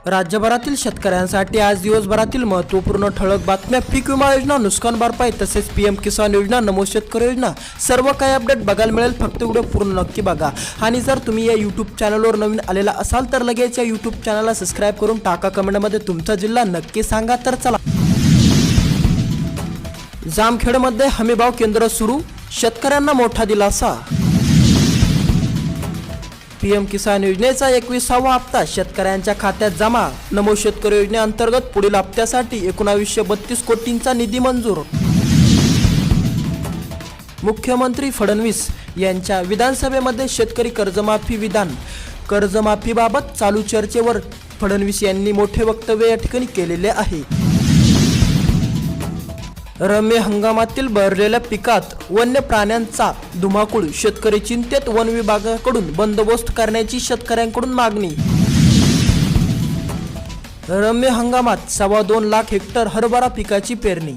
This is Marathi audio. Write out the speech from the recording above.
राज्यभरातील शेतकऱ्यांसाठी आज दिवसभरातील महत्त्वपूर्ण ठळक बातम्या. पीक विमा योजना, नुकसान भरपाई तसेच पीएम किसान योजना, नमो शेतकरी योजना, सर्व काही अपडेट बघायला मिळेल. फक्त व्हिडिओ पूर्ण नक्की बघा. आणि जर तुम्ही या यूट्यूब चॅनलवर नवीन आलेला असाल तर लगेच या यूट्यूब चॅनलला सबस्क्राईब करून टाका. कमेंटमध्ये तुमचा जिल्हा नक्की सांगा. तर चला, जामखेडमध्ये हमीभाव केंद्र सुरू, शेतकऱ्यांना मोठा दिलासा. पीएम किसान योजनेचा 21वा हप्ता शेतकऱ्यांच्या खात्यात जमा. नमो शेतकरी योजनेअंतर्गत पुढील हप्त्यासाठी 1932 कोटींचा निधी मंजूर. मुख्यमंत्री फडणवीस यांच्या विधानसभेमध्ये शेतकरी कर्जमाफी विधान. कर्जमाफीबाबत चालू चर्चेवर फडणवीस यांनी मोठे वक्तव्य या ठिकाणी केलेले आहे. रब्बी हंगामातील बहरलेल्या पिकात वन्य प्राण्यांचा धुमाकूळ, शेतकरी चिंतेत. वन विभागाकडून बंदोबस्त करण्याची शेतकऱ्यांकडून मागणी. रब्बी हंगामात 2.25 लाख हेक्टर हरभरा पिकाची पेरणी.